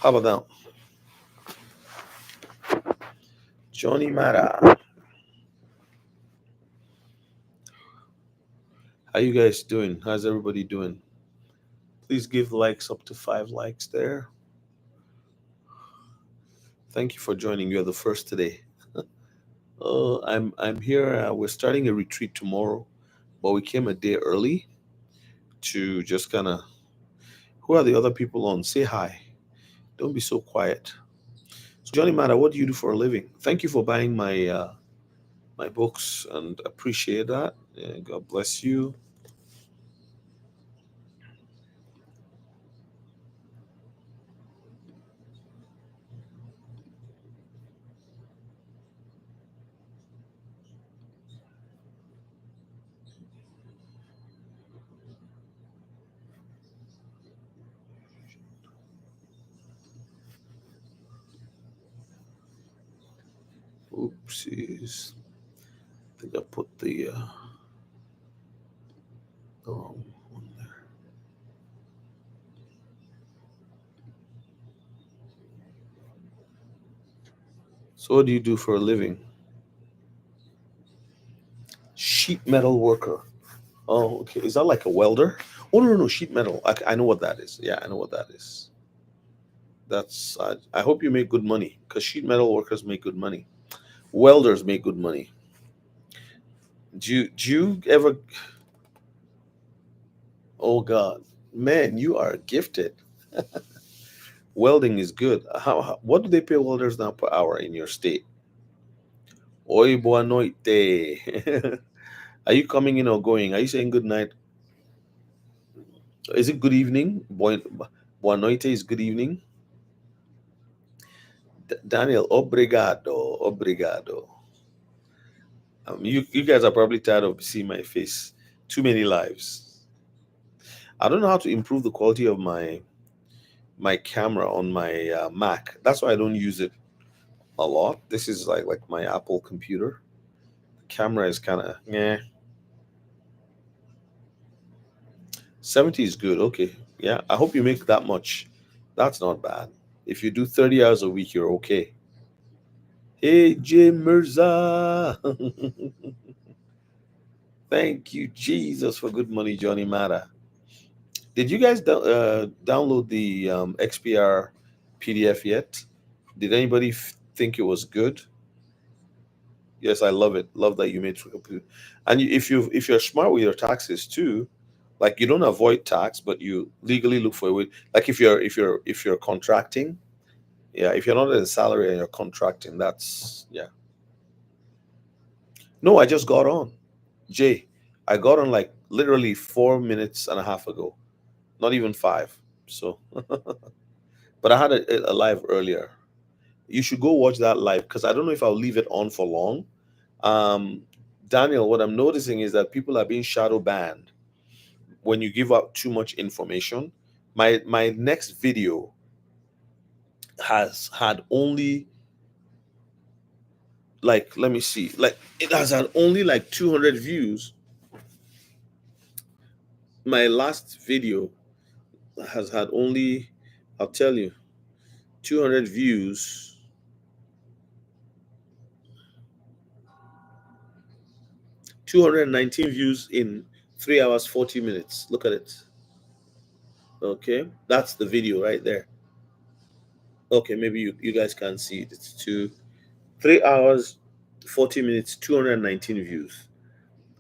How about now? Johnny Mara. How you guys doing? How's everybody doing? Please give likes up to 5 likes there. Thank you for joining. You're the first today. I'm here. We're starting a retreat tomorrow, but we came a day early to just kind of. Who are the other people on? Say hi. Don't be so quiet. So Johnny Mata, what do you do for a living? Thank you for buying my books and appreciate that. God bless you. Oopsies. I think I put the wrong one there. So what do you do for a living? Sheet metal worker. Oh, okay. Is that like a welder? Oh no, no, no, sheet metal. I know what that is. Yeah, I know what that is. I hope you make good money because sheet metal workers make good money. Welders make good money. Do you ever? Oh God, man, you are gifted. Welding is good. What do they pay welders now per hour in your state? Oi, boa noite. Are you coming in or going? Are you saying good night? Is it good evening? Boa noite is good evening. Daniel, obrigado, obrigado. You guys are probably tired of seeing my face. Too many lives. I don't know how to improve the quality of my camera on my Mac. That's why I don't use it a lot. This is like my Apple computer. The camera is kind of yeah. 70 is good. Okay. Yeah. I hope you make that much. That's not bad. If you do 30 hours a week, you're okay. Hey, Jim Mirza. Thank you, Jesus, for good money, Johnny Mata. Did you guys download the XPR PDF yet? Did anybody think it was good? Yes, I love it. Love that you made it. And if you're smart with your taxes too, like you don't avoid tax, but you legally look for a way. Like if you're contracting, yeah. If you're not in salary and you're contracting, that's yeah. No, I just got on. Jay, I got on like literally 4 minutes and a half ago. Not even five. So, but I had a live earlier. You should go watch that live because I don't know if I'll leave it on for long. Um, Daniel, what I'm noticing is that people are being shadow banned when you give out too much information. My next video has had only like let me see, like it has had only like 200 views. My last video has had only, I'll tell you, 200 views, 219 views in 3 hours 40 minutes. Look at it. Okay, that's the video right there. Okay, maybe you guys can't see it. It's 3 hours 40 minutes, 219 views.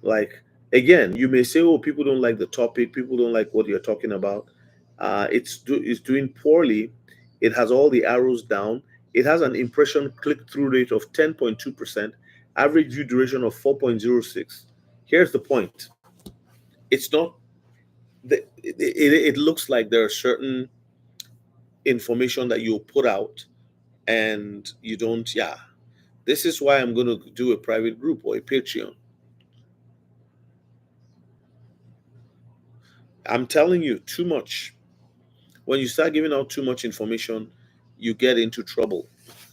Like, again, you may say, oh, people don't like the topic, people don't like what you're talking about. It's doing poorly. It has all the arrows down. It has an impression click-through rate of 10.2%, average view duration of 4.06. Here's the point. It's not it looks like there are certain information that you'll put out and you don't. Yeah, this is why I'm going to do a private group or a Patreon. I'm telling you, too much. When you start giving out too much information, you get into trouble.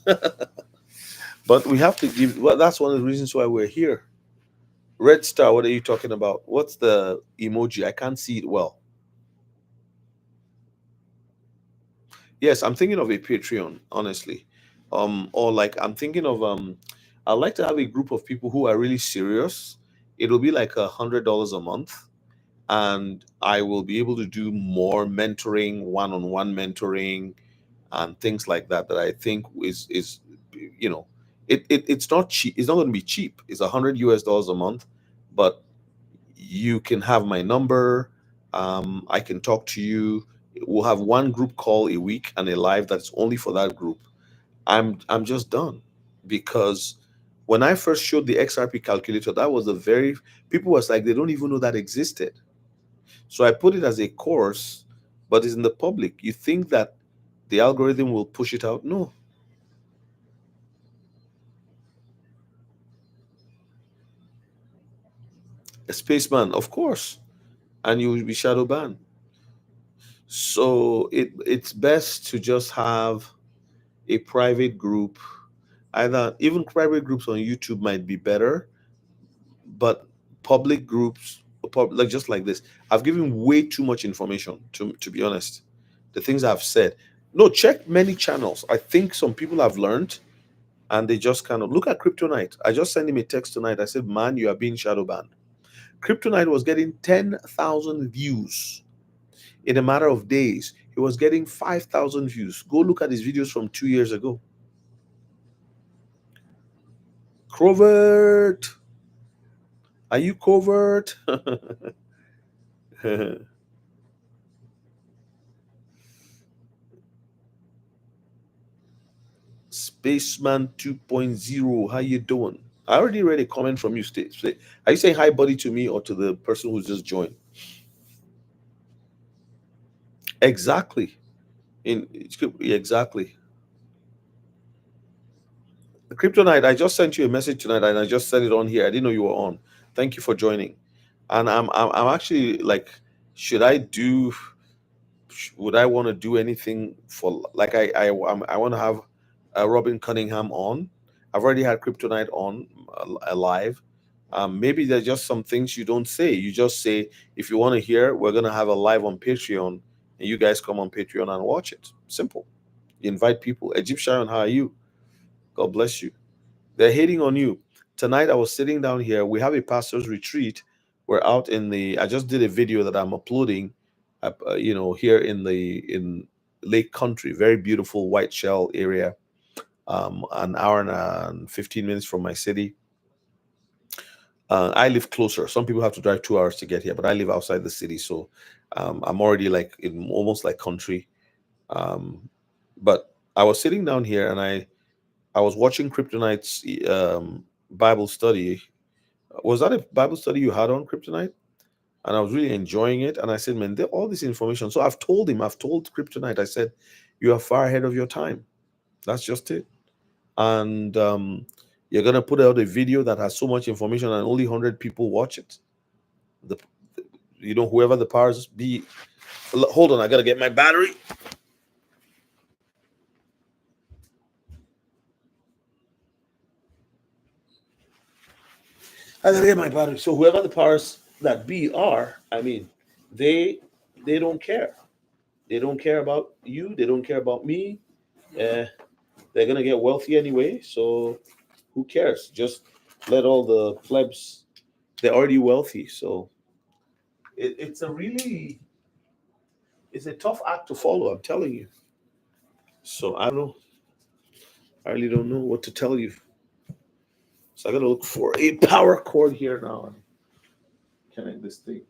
But we have to give, well, that's one of the reasons why we're here. Red star, what are you talking about? What's the emoji? I can't see it well. Yes, I'm thinking of a Patreon, honestly. Or like I'm thinking of I'd like to have a group of people who are really serious. It'll be like $100 a month, and I will be able to do more mentoring, one-on-one mentoring, and things like that. That I think is you know, it's not cheap. It's not going to be cheap. It's $100 a month, but you can have my number. I can talk to you. We'll have one group call a week and a live that's only for that group. I'm just done, because when I first showed the XRP calculator, that was the very, people was like, they don't even know that existed. So I put it as a course, but it's in the public. You think that the algorithm will push it out? No. A spaceman, of course, and you will be shadow banned. So it's best to just have a private group. Either even private groups on YouTube might be better, but public groups, like just like this, I've given way too much information, to be honest. The things I've said. No, check many channels. I think some people have learned and they just kind of look at Kryptonite. I just sent him a text tonight. I said, man, you are being shadow banned. Kryptonite was getting 10,000 views in a matter of days. He was getting 5,000 views. Go look at his videos from 2 years ago. Covert, are you covert? Spaceman 2.0, how you doing? I already read a comment from you. Are you saying hi, buddy, to me or to the person who's just joined? Exactly. Exactly. The Kryptonite, I just sent you a message tonight and I just said it on here. I didn't know you were on. Thank you for joining. And I'm actually like, should I do? Would I want to do anything for, like, I want to have Robin Cunningham on. I've already had Kryptonite on live. Maybe there's just some things you don't say. You just say, if you want to hear, we're gonna have a live on Patreon, and you guys come on Patreon and watch it. Simple. You invite people. Egyptian, how are you? God bless you. They're hating on you. Tonight I was sitting down here. We have a pastor's retreat. We're out in the. I just did a video that I'm uploading, here in Lake Country, very beautiful white shell area, an hour and 15 minutes from my city. I live closer. Some people have to drive 2 hours to get here, but I live outside the city, so I'm already like in almost like country. Um, but I was sitting down here and I was watching Kryptonite's Bible study. Was that a Bible study you had on Kryptonite? And I was really enjoying it. And I said, man, all this information. So I've told him, I've told Kryptonite, I said, you are far ahead of your time. That's just it. And you're gonna put out a video that has so much information and only 100 people watch it. The whoever the powers be. Hold on, I gotta get my battery. I gotta get my battery. So whoever the powers that be are, I mean, they they don't care. They don't care about you. They don't care about me. Uh, they're gonna get wealthy anyway. So who cares? Just let all the plebs. They're already wealthy. So it's a really it's a tough act to follow. I'm telling you. So I don't know. I really don't know what to tell you. So I gotta look for a power cord here now and connect this thing.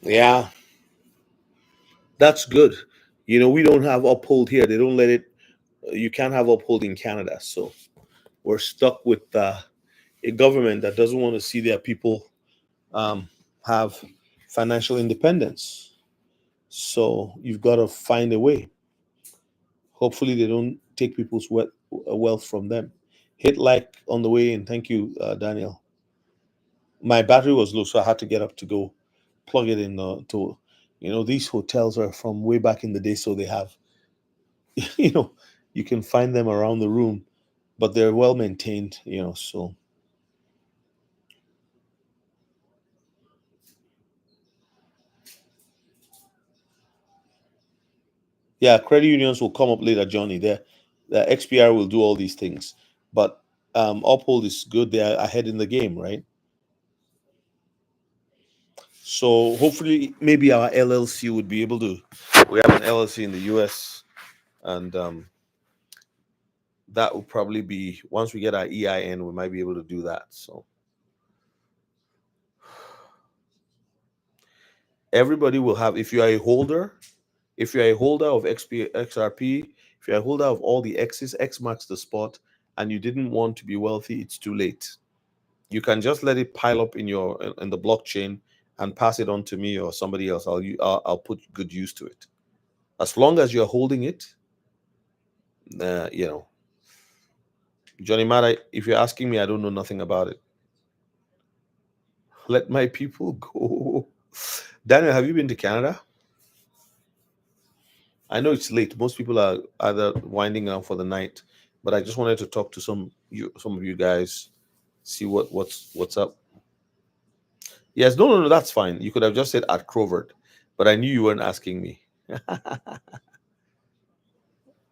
Yeah, that's good. We don't have uphold here. They don't let it. You can't have uphold in Canada. So we're stuck with a government that doesn't want to see their people um, have financial independence. So you've got to find a way. Hopefully, they don't take people's wealth from them. Hit like on the way in. Thank you, Daniel. My battery was low, so I had to get up to go plug it in. These hotels are from way back in the day, so they have, you know, you can find them around the room, but they're well maintained. So yeah, credit unions will come up later, Johnny. The XPR will do all these things, but Uphold is good. They're ahead in the game, right? So hopefully, maybe our LLC would be able to. We have an LLC in the US, and that will probably be once we get our EIN, we might be able to do that. So everybody will have. If you're a holder of XRP, if you're a holder of all the X's, X marks the spot, and you didn't want to be wealthy, it's too late. You can just let it pile up in the blockchain and pass it on to me or somebody else. I'll put good use to it. As long as you're holding it, uh, you know, Johnny Mara, if you're asking me, I don't know nothing about it. Let my people go. Daniel, have you been to Canada? I know it's late. Most people are either winding down for the night, but I just wanted to talk to some of you guys, see what's up. Yes, no, no, that's fine. You could have just said at Crovert, but I knew you weren't asking me.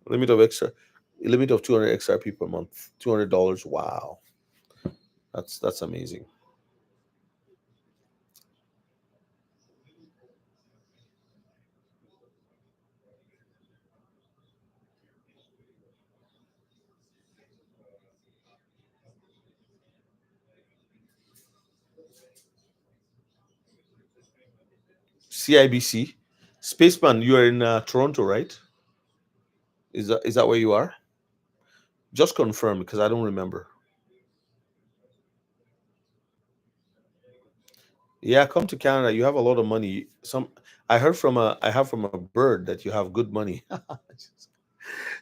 limit of extra, limit of 200 XRP per month, $200. Wow, that's amazing. CIBC, Spaceman, you are in Toronto, right? Is that where you are? Just confirm because I don't remember. Yeah, come to Canada. You have a lot of money. I have from a bird that you have good money.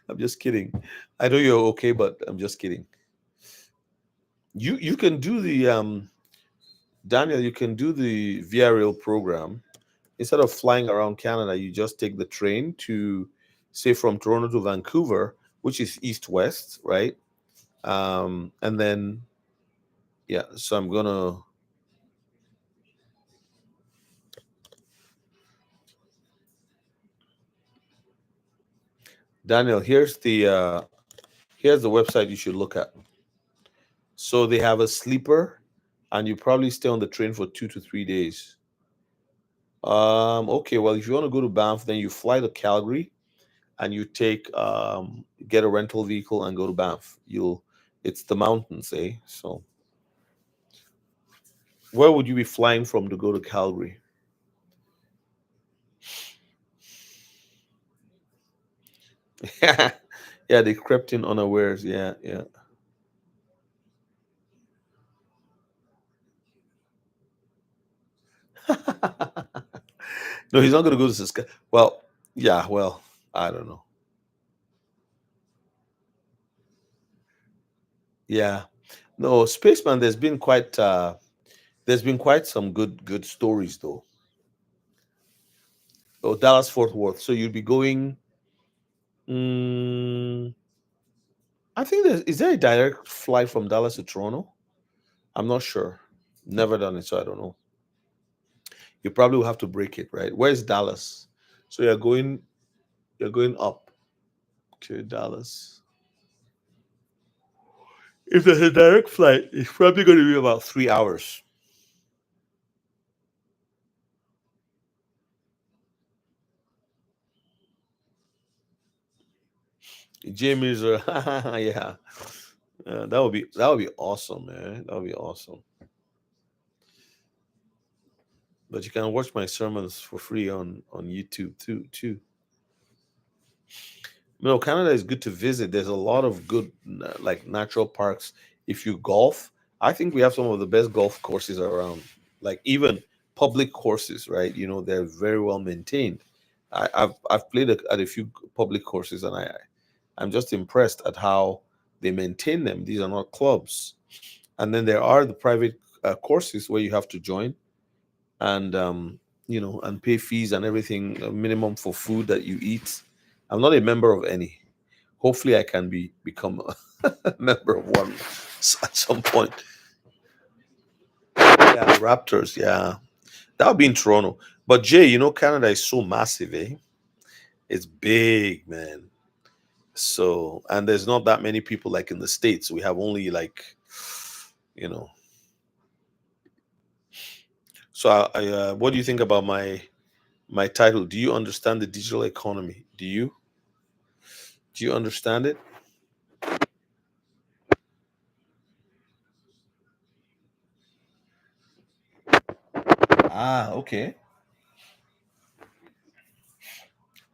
I'm just kidding. I know you're okay, but I'm just kidding. You can do the Daniel. You can do the VRL program instead of flying around Canada. You just take the train to, say, from Toronto to Vancouver, which is east west, right? And then yeah. So I'm gonna Daniel. Here's the website you should look at. So they have a sleeper, and you probably stay on the train for 2 to 3 days. Okay, well, if you want to go to Banff, then you fly to Calgary, and you take get a rental vehicle and go to Banff. You'll It's the mountains, eh? So where would you be flying from to go to Calgary? Yeah, they crept in unawares. Yeah, yeah. No, he's not going to go to Saskatchewan. Well, yeah, well, I don't know. Yeah, no, Spaceman. There's been quite some good stories though. Oh, Dallas Fort Worth. So you'd be going. Mm, I think is there a direct flight from Dallas to Toronto? I'm not sure. Never done it, so I don't know. You probably will have to break it, right? Where's Dallas? So you're going up to Dallas. If there's a direct flight, it's probably going to be about 3 hours. Jamie's, yeah, that would be awesome, man. That would be awesome. But you can watch my sermons for free on YouTube too. No, Canada is good to visit. There's a lot of good like natural parks. If you golf, I think we have some of the best golf courses around. Like even public courses, right? They're very well maintained. I've played at a few public courses, and I'm just impressed at how they maintain them. These are not clubs. And then there are the private courses where you have to join and and pay fees and everything, minimum for food that you eat. I'm not a member of any. Hopefully, I can become a member of one at some point. Yeah, Raptors. Yeah, that would be in Toronto. But Jay, Canada is so massive, eh? It's big, man. So, and there's not that many people like in the States. We have only like, you know. So, what do you think about my title? Do you understand the digital economy? Do you understand it? Ah, okay.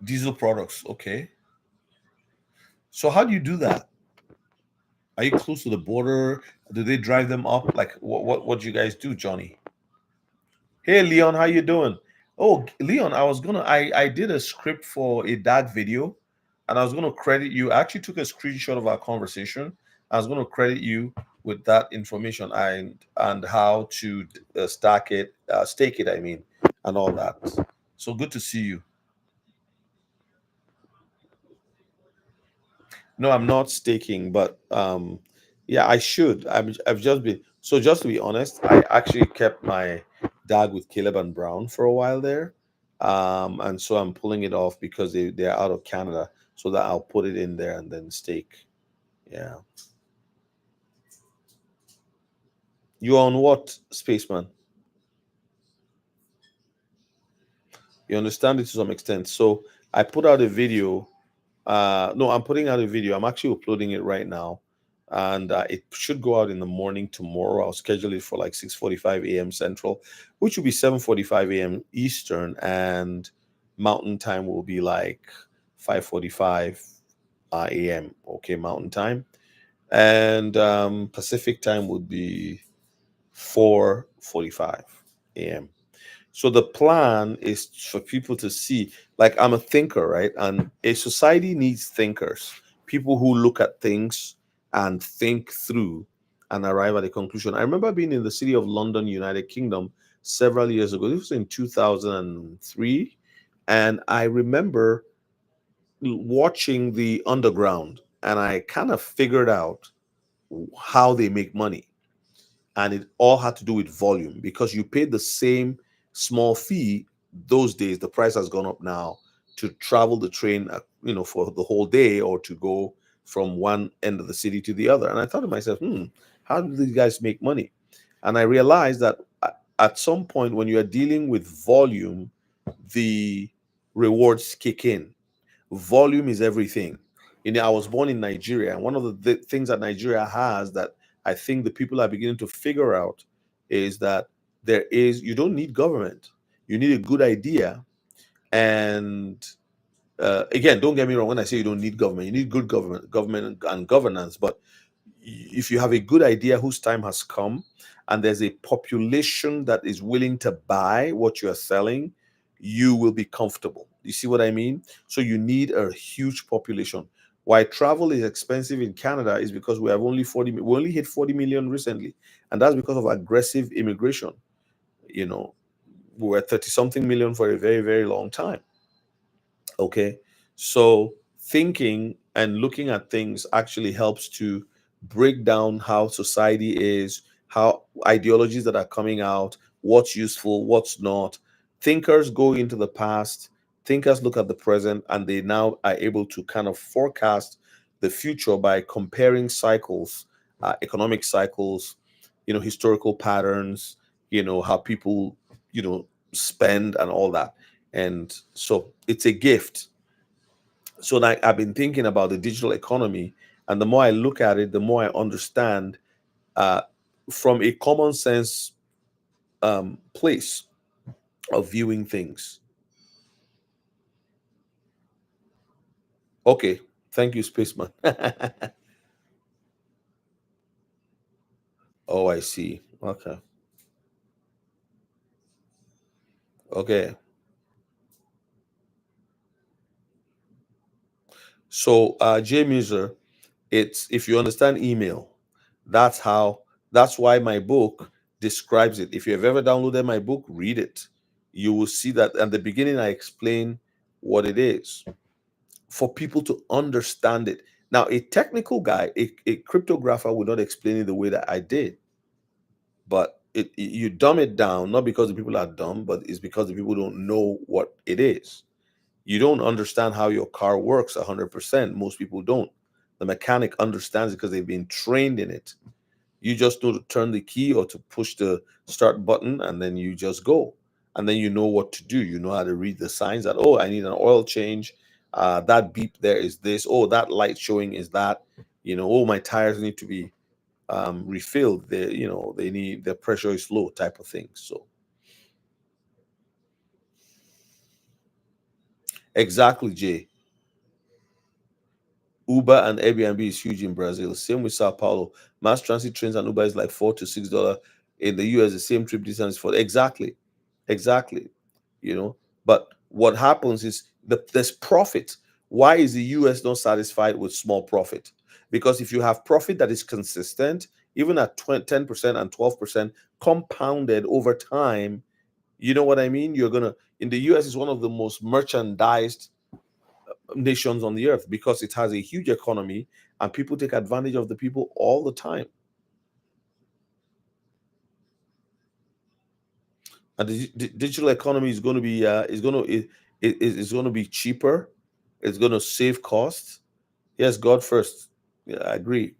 Diesel products. Okay. So how do you do that? Are you close to the border? Do they drive them up? Like what do you guys do, Johnny? Hey Leon, how you doing? Oh, Leon, I did a script for a DAG video, and I was gonna credit you. I actually took a screenshot of our conversation. I was gonna credit you with that information and how to stack it, stake it. I mean, and all that. So good to see you. No, I'm not staking, but yeah, I should. I've just been so just to be honest, I actually kept my DAG with Caleb and Brown for a while there, and so I'm pulling it off because they're out of Canada, so that I'll put it in there and then stake. Yeah, you on what, Spaceman? You understand it to some extent. So I put out a video. No, I'm putting out a video. I'm actually uploading it right now, and it should go out in the morning tomorrow. I'll schedule it for like 6:45 a.m. Central, which will be 7:45 a.m. Eastern, and Mountain Time will be like 5:45 a.m. Okay, Mountain Time, and Pacific Time would be 4:45 a.m. So the plan is for people to see, like I'm a thinker, right? And a society needs thinkers, people who look at things and think through and arrive at a conclusion. I remember being in the city of London, United Kingdom, several years ago. This was in 2003. And I remember watching the underground, and I kind of figured out how they make money, and it all had to do with volume because you paid the same small fee those days. The price has gone up now to travel the train, for the whole day, or to go from one end of the city to the other. And I thought to myself, how do these guys make money? And I realized that at some point, when you are dealing with volume, the rewards kick in. volume is everything. I was born in Nigeria, and one of the things that Nigeria has that I think the people are beginning to figure out is that you don't need government. You need a good idea. And again, don't get me wrong when I say you don't need government. You need good government and governance. But if you have a good idea whose time has come, and there's a population that is willing to buy what you are selling, you will be comfortable. You see what I mean? So you need a huge population. Why travel is expensive in Canada is because we have only 40, we only hit 40 million recently. And that's because of aggressive immigration. You know, we were 30 something million for a very, very long time. Okay. So thinking and looking at things actually helps to break down how society is, how ideologies that are coming out, what's useful, what's not. Thinkers go into the past, thinkers look at the present, and they now are able to kind of forecast the future by comparing cycles, economic cycles, historical patterns, how people, spend and all that. And so it's a gift. So like I've been thinking about the digital economy, and the more I look at it, the more I understand uh, from a common sense place of viewing things. Okay, thank you, Spaceman. Oh, I see. Okay, okay. So, Jay Muser, it's if you understand email, that's how. That's why my book describes it. If you have ever downloaded my book, read it. You will see that at the beginning I explain what it is for people to understand it. Now, a technical guy, a cryptographer would not explain it the way that I did, but you dumb it down, not because the people are dumb, but it's because the people don't know what it is. You don't understand how your car works 100%. Most people don't. The mechanic understands it because they've been trained in it. You just know to turn the key or to push the start button, and then you just go. And then you know what to do. You know how to read the signs that, oh, I need an oil change. That beep there is this. Oh, that light showing is that. Oh, my tires need to be refilled. They need, the pressure is low type of thing. So, exactly, Jay. Uber and Airbnb is huge in Brazil. Same with Sao Paulo. Mass transit trains and Uber is like $4 to $6. In the US, the same trip distance for exactly, exactly. You know, but what happens is there's profit. Why is the US not satisfied with small profit? Because if you have profit that is consistent, even at 10% and 12% compounded over time, you know what I mean? You're gonna in the US is one of the most merchandised nations on the earth because it has a huge economy and people take advantage of the people all the time. And the digital economy is going to be is going to be cheaper. It's going to save costs. Yes, God first. Yeah, I agree.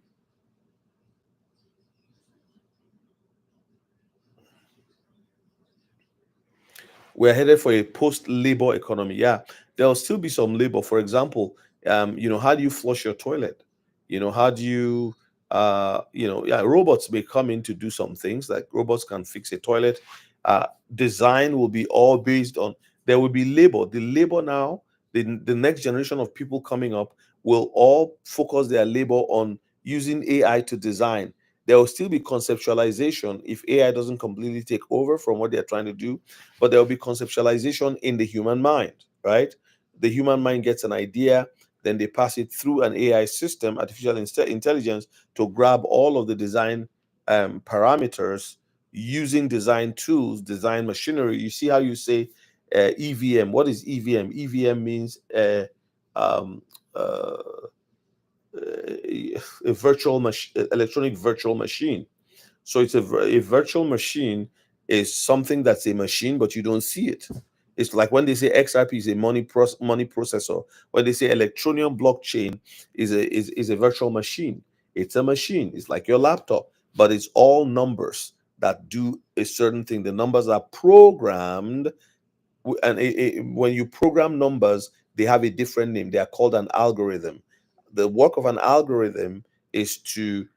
We're headed for a post-labor economy. Yeah, there'll still be some labor. For example, how do you flush your toilet? How do you, yeah, robots may come in to do some things. Like robots can fix a toilet. Design will be all based on. There will be labor. The labor now, the next generation of people coming up will all focus their labor on using AI to design. There will still be conceptualization if AI doesn't completely take over from what they're trying to do, but there will be conceptualization in the human mind, right? The human mind gets an idea, then they pass it through an AI system, artificial intelligence, to grab all of the design parameters using design tools, design machinery. You see how you say EVM? What is EVM? EVM means um, uh, a virtual machine, electronic virtual machine. So a virtual machine is something that's a machine, but you don't see it. It's like when they say XRP is a money processor. When they say electronium blockchain is a virtual machine. It's a machine. It's like your laptop, but it's all numbers that do a certain thing. The numbers are programmed And when you program numbers, they have a different name. They are called an algorithm. The work of an algorithm is to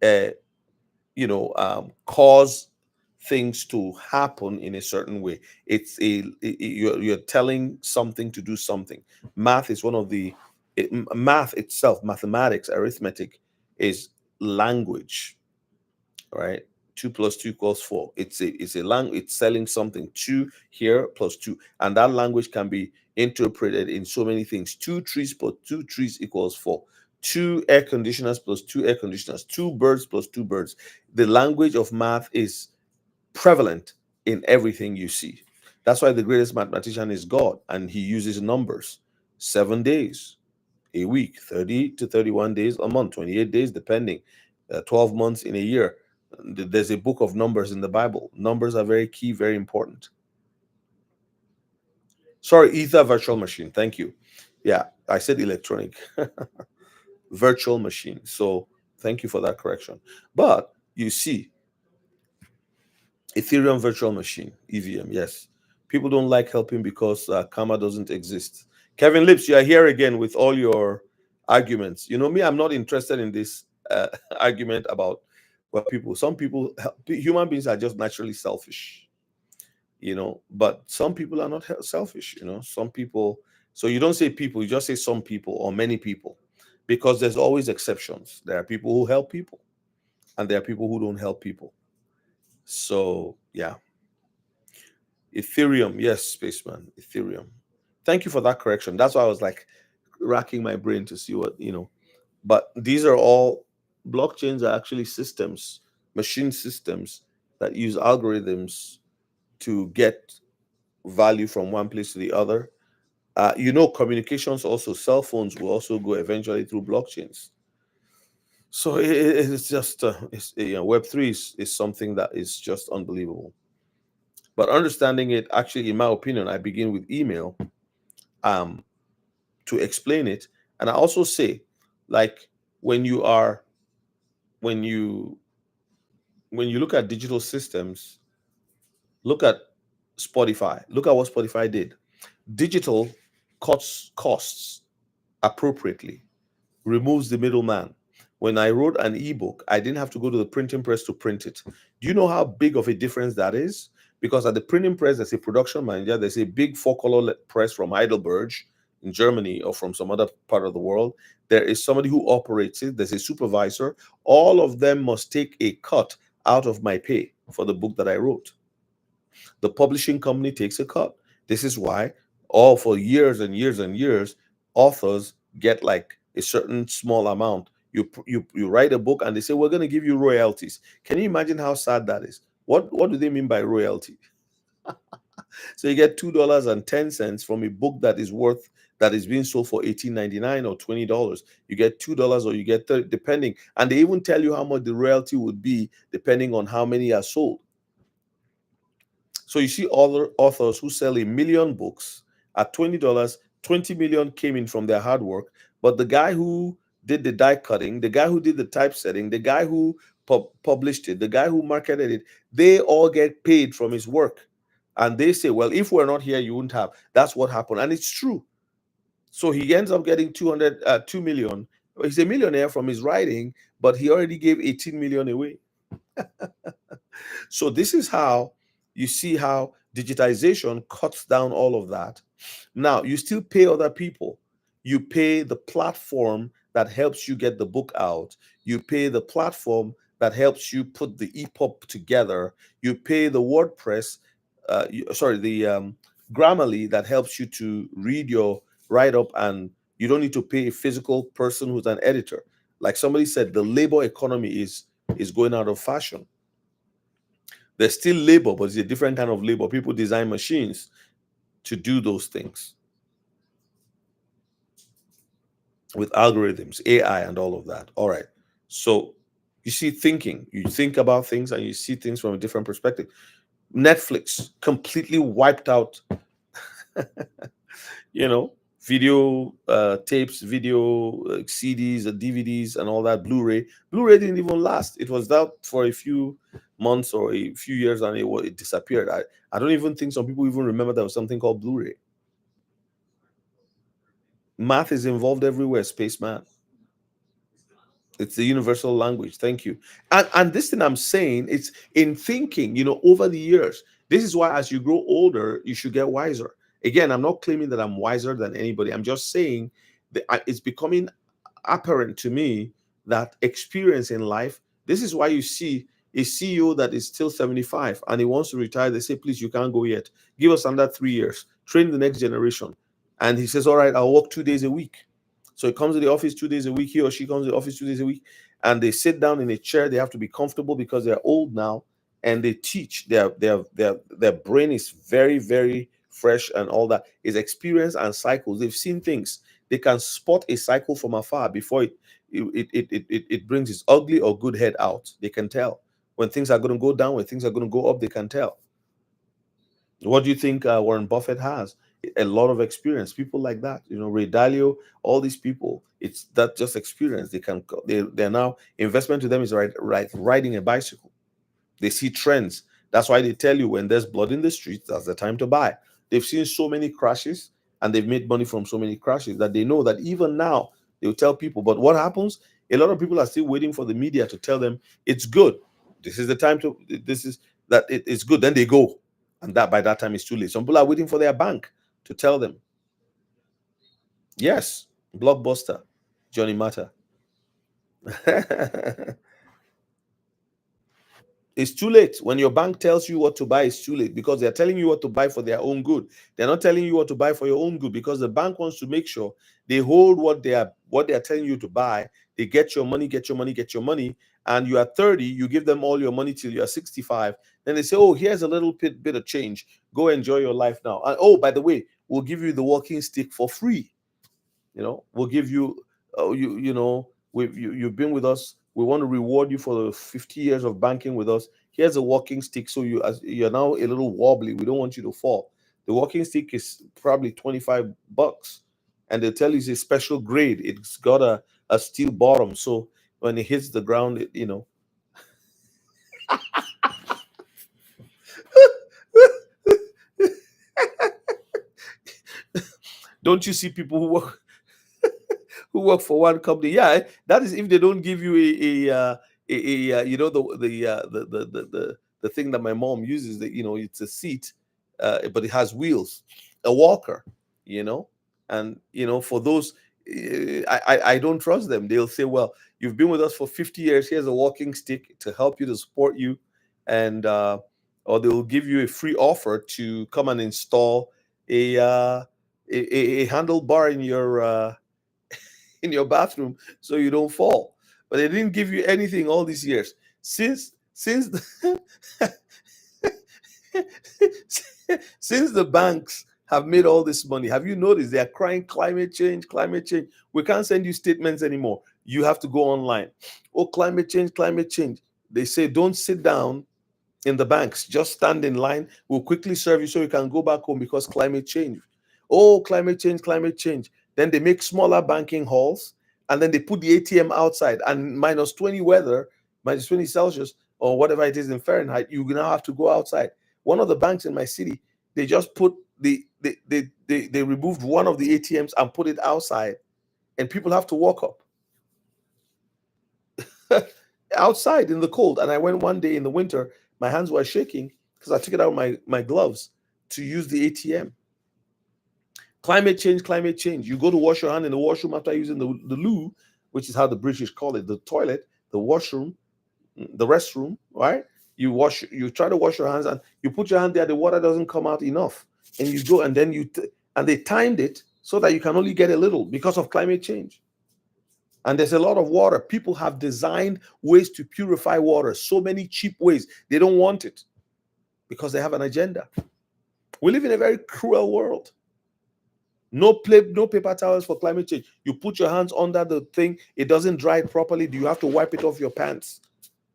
uh, cause things to happen in a certain way. You're telling something to do something. Math is one of the math itself, mathematics, arithmetic is language, right? 2 plus 2 equals 4. It's a language. It's selling something. Two here plus two, and that language can be interpreted in so many things. Two trees plus two trees equals 4. Two air conditioners plus two air conditioners. Two birds plus two birds. The language of math is prevalent in everything you see. That's why the greatest mathematician is God, and he uses numbers. 7 days a week, 30 to 31 days a month, 28 days, depending, 12 months in a year. There's a book of numbers in the Bible. Numbers are very key, very important. Sorry, Ether virtual machine. Thank you. Yeah, I said electronic. Virtual machine. So thank you for that correction. But you see, Ethereum virtual machine, EVM, yes. People don't like helping because karma doesn't exist. Kevin Lips, you are here again with all your arguments. You know me, I'm not interested in this argument about people. Some people, human beings are just naturally selfish, but some people are not selfish, some people. So you don't say people, you just say some people or many people, because there's always exceptions. There are people who help people, and there are people who don't help people. So, yeah. Ethereum, yes, spaceman, Ethereum. Thank you for that correction. That's why I was like racking my brain to see what. But these are all blockchains are actually systems, machine systems that use algorithms to get value from one place to the other. Communications also, cell phones will also go eventually through blockchains. So it's just, Web3 is something that is just unbelievable. But understanding it, actually, in my opinion, I begin with email um, to explain it. And I also say, like, when you are, when you, when you look at digital systems, look at Spotify. Look at what Spotify did. Digital cuts costs appropriately, removes the middleman. When I wrote an ebook, I didn't have to go to the printing press to print it. Do you know how big of a difference that is? Because at the printing press, there's a production manager, there's a big four-color press from Heidelberg in Germany or from some other part of the world. There is somebody who operates it, there's a supervisor. All of them must take a cut out of my pay for the book that I wrote. The publishing company takes a cut. This is why, all for years and years and years, authors get like a certain small amount. You write a book and they say, we're going to give you royalties. Can you imagine how sad that is? What do they mean by royalty? So you get $2.10 from a book that is being sold for $18.99 or $20. You get $2 or you get 30, depending. And they even tell you how much the royalty would be depending on how many are sold. So you see other authors who sell 1 million books at $20, 20 million came in from their hard work. But the guy who did the die cutting, the guy who did the typesetting, the guy who published it, the guy who marketed it, they all get paid from his work. And they say, well, if we're not here, you wouldn't have. That's what happened. And it's true. So he ends up getting 2 million. He's a millionaire from his writing, but he already gave 18 million away. So this is how you see how digitization cuts down all of that. Now, you still pay other people. You pay the platform that helps you get the book out. You pay the platform that helps you put the EPUB together. You pay the WordPress, the Grammarly that helps you to read your write up, and you don't need to pay a physical person who's an editor. Like somebody said, the labor economy is going out of fashion. There's still labor, but it's a different kind of labor. People design machines to do those things with algorithms, AI, and all of that. All right. So you see, you think about things and you see things from a different perspective. Netflix completely wiped out, you know, video tapes, video CDs, DVDs, and all that. Blu-ray didn't even last. It was out for a few months or a few years, and it disappeared. I don't even think some people even remember there was something called Blu-ray. Math is involved everywhere, spaceman. It's the universal language. Thank you. And this thing I'm saying, it's in thinking, over the years. This is why as you grow older, you should get wiser. Again, I'm not claiming that I'm wiser than anybody. I'm just saying that it's becoming apparent to me that experience in life, this is why you see a CEO that is still 75 and he wants to retire. They say, please, you can't go yet. Give us another 3 years. Train the next generation. And he says, all right, I'll work 2 days a week. So he comes to the office 2 days a week. He or she comes to the office 2 days a week, and they sit down in a chair. They have to be comfortable because they're old now, and they teach. Their brain is very, very fresh, and all that is experience and cycles. They've seen things. They can spot a cycle from afar before it brings its ugly or good head out. They can tell when things are going to go down, when things are going to go up. They can tell. What do you think Warren Buffett has? A lot of experience. People like that, Ray Dalio, all these people. It's that just experience. They're now investment to them is right riding a bicycle. They see trends. That's why they tell you when there's blood in the streets, that's the time to buy. They've seen so many crashes and they've made money from so many crashes that they know that even now they'll tell people. But what happens? A lot of people are still waiting for the media to tell them it's good. This is the time to. This is that it's good. Then they go, and that by that time it's too late. Some people are waiting for their bank to tell them. Yes, Blockbuster, Johnny Matter. It's too late. When your bank tells you what to buy, it's too late because they're telling you what to buy for their own good. They're not telling you what to buy for your own good because the bank wants to make sure they hold what they are telling you to buy. They get your money, get your money, get your money. And you are 30, you give them all your money till you are 65. Then they say, oh, here's a little bit of change. Go enjoy your life now. And oh, by the way, we'll give you the walking stick for free. We'll give you, you've been with us. We want to reward you for the 50 years of banking with us. Here's a walking stick. So you're now a little wobbly. We don't want you to fall. The walking stick is probably $25, and they tell you it's a special grade. It's got a steel bottom. So when it hits the ground, don't you see people who work for one company? Yeah, that is if they don't give you the thing that my mom uses. That it's a seat, but it has wheels, a walker. And for those, I don't trust them. They'll say, well, you've been with us for 50 years. Here's a walking stick to help you, to support you, and or they will give you a free offer to come and install a handlebar in your bathroom so you don't fall. But they didn't give you anything all these years since since the banks have made all this money. Have you noticed they are crying climate change, climate change? We can't send you statements anymore. You have to go online. Oh, climate change, climate change. They say don't sit down in the banks, just stand in line. We'll quickly serve you so you can go back home because climate change. Oh, climate change, climate change. Then they make smaller banking halls and then they put the ATM outside, and minus 20 weather, minus 20 Celsius or whatever it is in Fahrenheit, you now have to go outside. One of the banks in my city, they just put they removed one of the ATMs and put it outside, and people have to walk up outside in the cold. And I went one day in the winter, my hands were shaking because I took it out of my gloves to use the ATM. Climate change, climate change. You go to wash your hand in the washroom after using the loo, which is how the British call it, the toilet, the washroom, the restroom, right? You try to wash your hands and you put your hand there, the water doesn't come out enough. And you go and then and they timed it so that you can only get a little because of climate change. And there's a lot of water. People have designed ways to purify water, so many cheap ways. They don't want it because they have an agenda. We live in a very cruel world. No paper towels for climate change. You put your hands under the thing, it doesn't dry properly. Do you have to wipe it off your pants?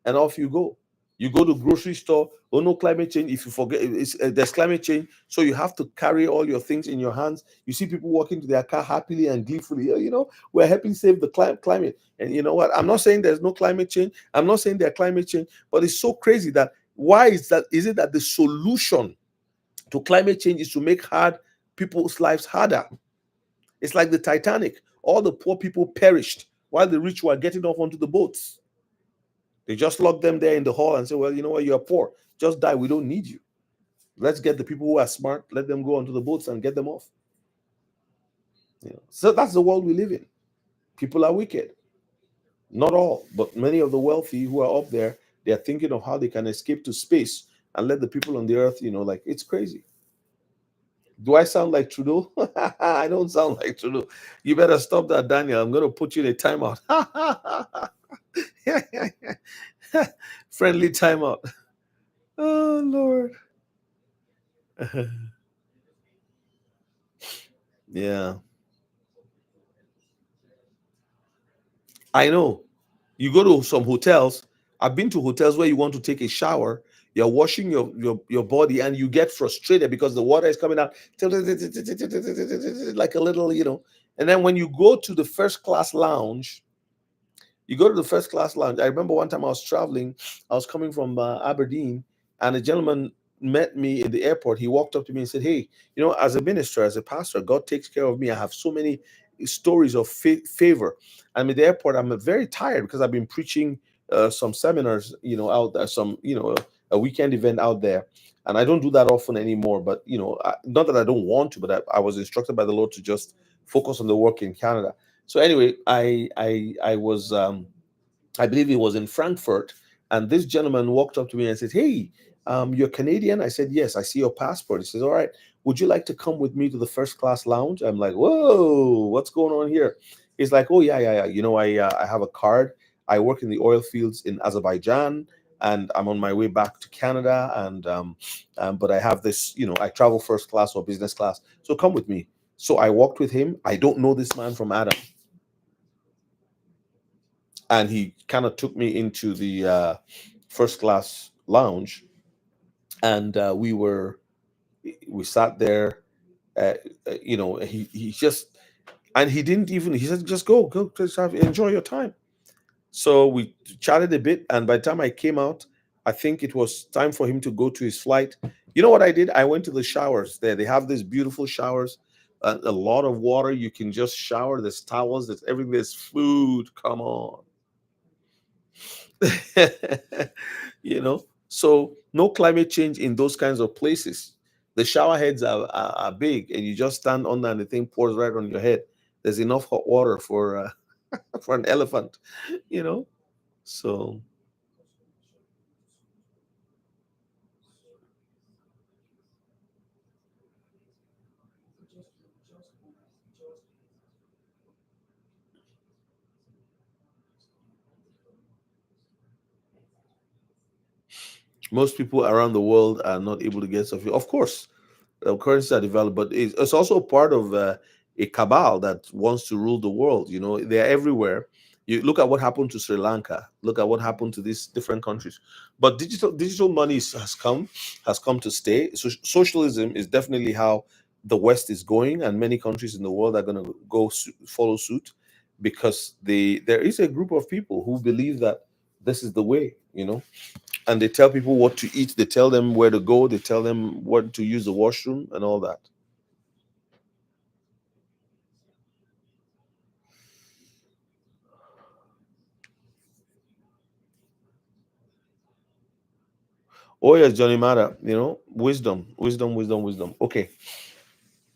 And off you go. You go to grocery store, oh no, climate change. If you forget, there's climate change, so you have to carry all your things in your hands. You see people walking to their car happily and gleefully. "Oh, we're helping save the climate." And you know what? I'm not saying there's no climate change. I'm not saying there's climate change, but it's so crazy that why is that? Is it that the solution to climate change is to make hard people's lives harder? It's like the Titanic. All the poor people perished while the rich were getting off onto the boats. They just locked them there in the hall and said, "Well, you know what? You're poor. Just die. We don't need you. Let's get the people who are smart, let them go onto the boats and get them off." So that's the world we live in. People are wicked. Not all, but many of the wealthy who are up there, they are thinking of how they can escape to space and let the people on the earth, like it's crazy. Do I sound like Trudeau? I don't sound like Trudeau. You better stop that, Daniel. I'm going to put you in a timeout. Friendly timeout. Oh, Lord. Yeah, I know. You go to some hotels. I've been to hotels where you want to take a shower, you're washing your body, and you get frustrated because the water is coming out like a little, And then when you go to the first class lounge, I remember one time I was traveling. I was coming from Aberdeen, and a gentleman met me in the airport. He walked up to me and said, "Hey, as a minister, as a pastor, God takes care of me. I have so many stories of favor. I'm in the airport. I'm very tired because I've been preaching some seminars, out there, some, a weekend event out there." And I don't do that often anymore. But not that I don't want to, but I was instructed by the Lord to just focus on the work in Canada. So anyway, I was I believe it was in Frankfurt, and this gentleman walked up to me and said, "Hey, you're Canadian?" I said, "Yes, I see your passport." He says, "All right, would you like to come with me to the first class lounge?" I'm like, "Whoa, what's going on here?" He's like, "Oh yeah, yeah, yeah. I have a card. I work in the oil fields in Azerbaijan, and I'm on my way back to Canada, and but I have this, I travel first class or business class. So come with me." So I walked with him. I don't know this man from Adam, and he kind of took me into the first class lounge, and we sat there. uh, he just, and he didn't even, he said, "Just go, just enjoy your time." So we chatted a bit, and by the time I came out, I think it was time for him to go to his flight. You know what I did? I went to the showers there. They have these beautiful showers, a lot of water. You can just shower. There's towels, there's everything, there's food. Come on. So no climate change in those kinds of places. The shower heads are big, and you just stand on there and the thing pours right on your head. There's enough hot water for for an elephant, you know. So most people around the world are not able to get stuff. Of course, currencies are developed, but it's also part of a cabal that wants to rule the world. They're everywhere. You look at what happened to Sri Lanka. Look at what happened to these different countries. But digital money has come to stay. So socialism is definitely how the West is going, and many countries in the world are going to follow suit, because there is a group of people who believe that this is the way. And they tell people what to eat, they tell them where to go, they tell them what to use the washroom and all that. Oh yes, Johnny Mata, wisdom, wisdom, wisdom, wisdom. Okay.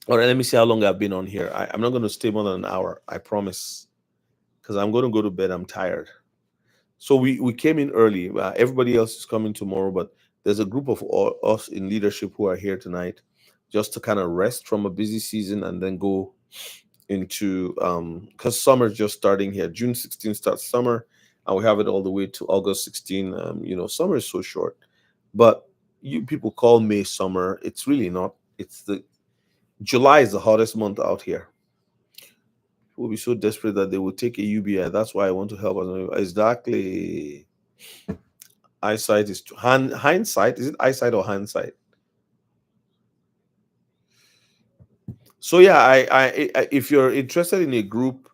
All right, let me see how long I've been on here. I'm not going to stay more than an hour, I promise, because I'm going to go to bed. I'm tired. So we came in early. Everybody else is coming tomorrow, but there's a group of us in leadership who are here tonight, just to kind of rest from a busy season and then go into, because summer's just starting here. June 16th starts summer, and we have it all the way to August 16. Summer is so short, but you people call May summer. It's really not. It's the July is the hottest month out here. People will be so desperate that they will take a UBI. That's why I want to help us. Exactly. Eyesight is hindsight. Is it eyesight or hindsight? So yeah, if you're interested in a group,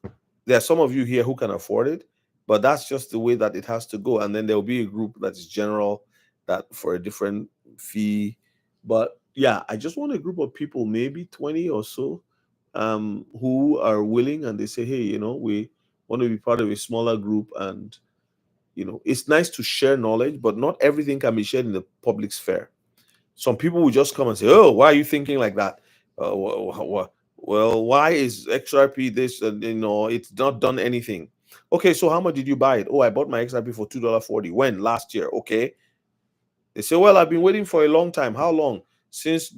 there are some of you here who can afford it, but that's just the way that it has to go. And then there'll be a group that is general, that for a different fee. But yeah, I just want a group of people, maybe 20 or so, who are willing, and they say, hey, we want to be part of a smaller group. And it's nice to share knowledge, but not everything can be shared in the public sphere. Some people will just come and say, "Oh, why are you thinking like that? Well, why is XRP this? And it's not done anything." Okay, so how much did you buy it? Oh, I bought my XRP for $2.40. When? Last year. Okay. They say, "Well, I've been waiting for a long time." How long? Since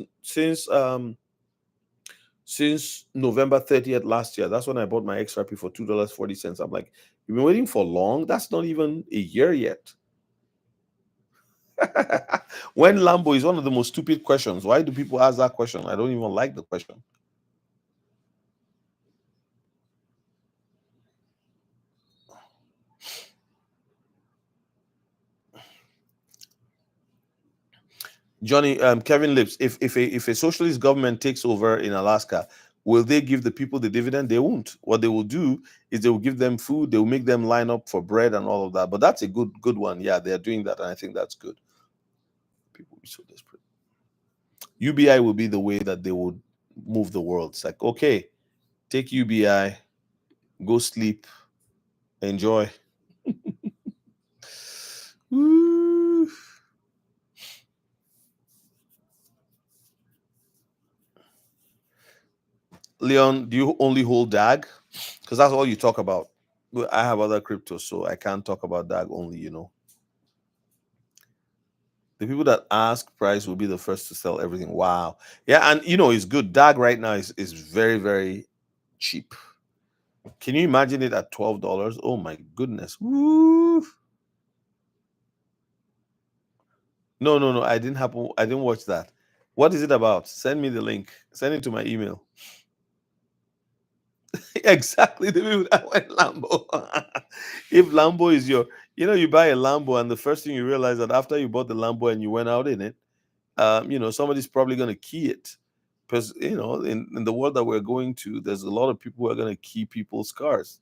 November 30th last year. That's when I bought my XRP for $2.40. I'm like, "You've been waiting for long? That's not even a year yet." When Lambo is one of the most stupid questions. Why do people ask that question? I don't even like the question. Johnny, Kevin Lips, if a socialist government takes over in Alaska, will they give the people the dividend? They won't. What they will do is they will give them food. They will make them line up for bread and all of that. But that's a good one. Yeah, they are doing that, and I think that's good. People will be so desperate. UBI will be the way that they would move the world. It's like, okay, take UBI, go sleep, enjoy. Woo. Leon, do you only hold DAG? Because that's all you talk about. Well, I have other cryptos, so I can't talk about DAG only. The people that ask price will be the first to sell everything. Wow. Yeah, and it's good. DAG right now is very, very cheap. Can you imagine it at $12? Oh my goodness. Woo. No, no, no. I didn't watch that. What is it about? Send me the link. Send it to my email. Exactly the people that went Lambo. If Lambo is you buy a Lambo and the first thing you realize that after you bought the Lambo and you went out in it, somebody's probably going to key it. Because, in the world that we're going to, there's a lot of people who are going to key people's cars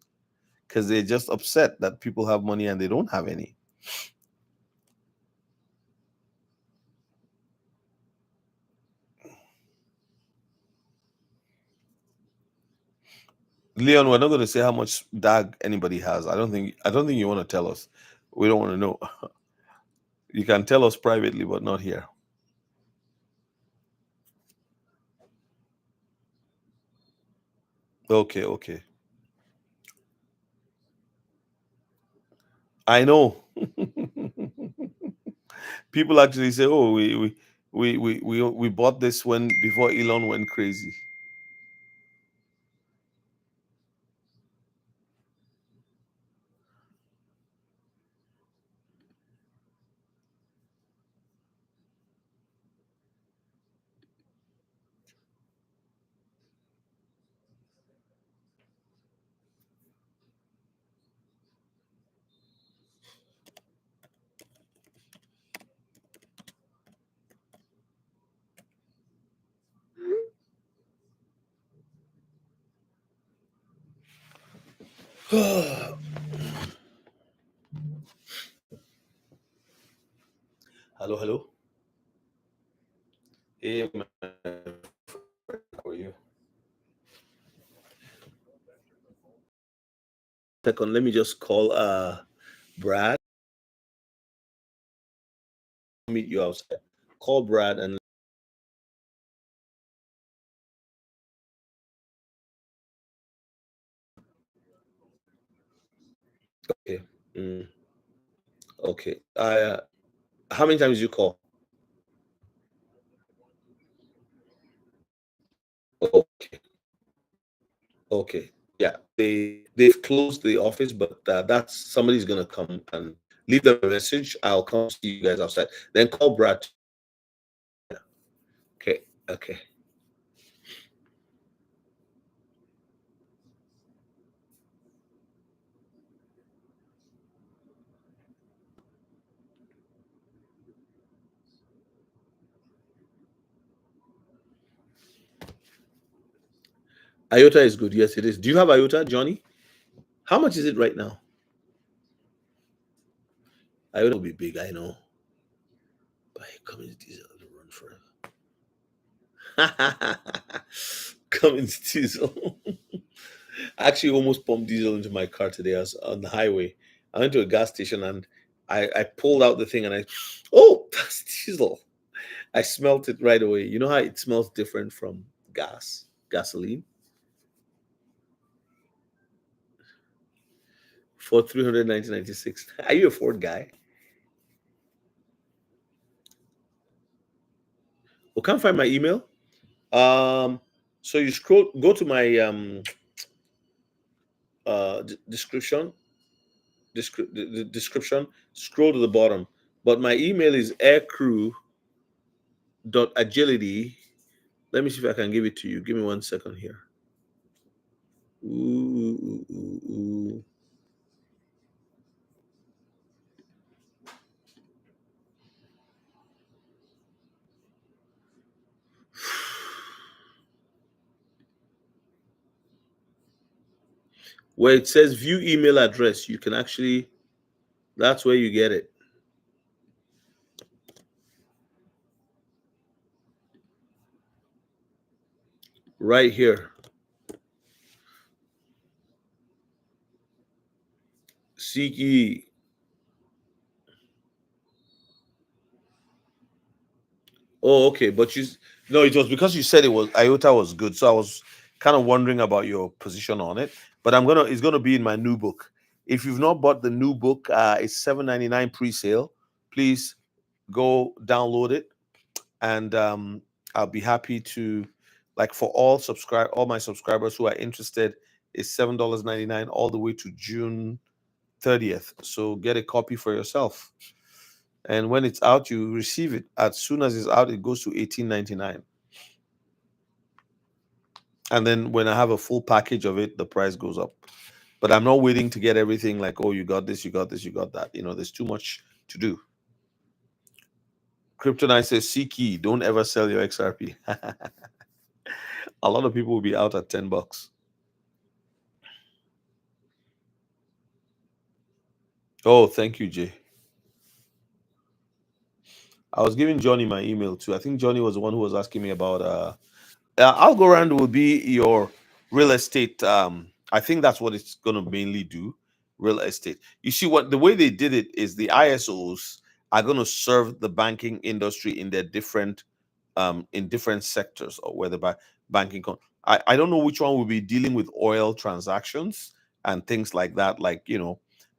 because they're just upset that people have money and they don't have any. Leon, we're not going to say how much DAG anybody has. I don't think you want to tell us. We don't want to know. You can tell us privately, but not here. Okay, okay. I know. People actually say, "Oh, we bought this when before Elon went crazy." Hello, hello. Hey, man. How are you? Second, let me just call Brad. Meet you outside. Call Brad and okay. Mm, okay. How many times you call? Okay. Okay. Yeah. They've closed the office, but that's somebody's gonna come and leave them a message. I'll come see you guys outside. Then call Brad. Okay. Okay. IOTA is good. Yes, it is. Do you have IOTA, Johnny? How much is it right now? IOTA will be big, I know. Buy Cummins diesel to run forever. Cummins diesel. I actually almost pumped diesel into my car today. I was on the highway. I went to a gas station and I pulled out the thing and oh, that's diesel. I smelt it right away. You know how it smells different from gasoline? For 300 1996. Are you a Ford guy? Well, can't find my email. Um, so you go to my description, the description, scroll to the bottom. But my email is aircrew.agility. Let me see if I can give it to you. Give me 1 second here. Ooh, ooh, ooh, ooh. Where it says view email address, you can actually, that's where you get it. Right here. Seek ye. Oh, okay. But no, it was because you said it was IOTA was good. So I was kind of wondering about your position on it. But it's gonna be in my new book. If you've not bought the new book, it's 7.99 pre-sale. Please go download it, and I'll be happy to, like, for all my subscribers who are interested, is $7.99 all the way to June 30th. So get a copy for yourself. And when it's out, you receive it. As soon as it's out, it goes to 18.99. And then when I have a full package of it, the price goes up. But I'm not waiting to get everything like, oh, you got this, you got this, you got that. There's too much to do. Kryptonite says, "See key, don't ever sell your XRP." A lot of people will be out at $10. Oh, thank you, Jay. I was giving Johnny my email too. I think Johnny was the one who was asking me about Algorand will be your real estate. I think that's what it's going to mainly do, real estate. You see, what the way they did it is the ISOs are going to serve the banking industry in their different in different sectors, or whether by banking. I don't know which one will be dealing with oil transactions and things like that,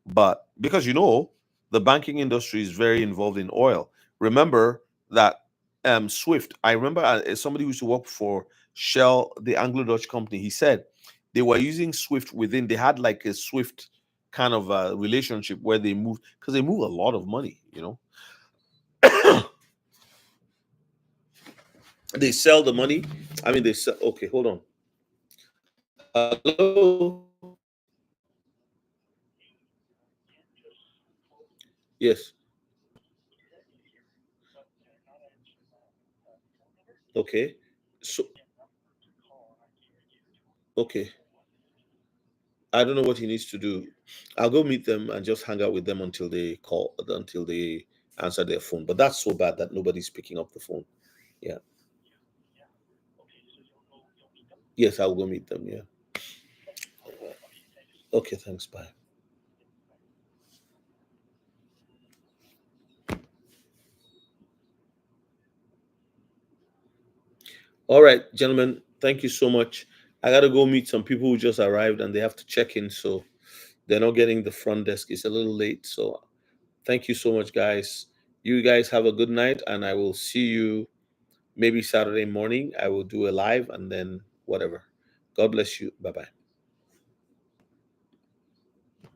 but because the banking industry is very involved in oil. Remember that Swift. I remember somebody who used to work for Shell, the Anglo Dutch company. He said they were using Swift within. They had like a Swift kind of relationship where they move, because they move a lot of money. They sell the money. I mean, they sell. Okay, hold on. Hello. Yes. Okay. So okay. I don't know what he needs to do. I'll go meet them and just hang out with them until they answer their phone. But that's so bad that nobody's picking up the phone. Yeah. Yes, I'll go meet them. Yeah. Okay. Thanks. Bye. All right, gentlemen. Thank you so much. I gotta go meet some people who just arrived and they have to check in, so they're not getting the front desk. It's a little late. So thank you so much, guys. You guys have a good night, and I will see you maybe Saturday morning. I will do a live and then whatever. God bless you. Bye bye.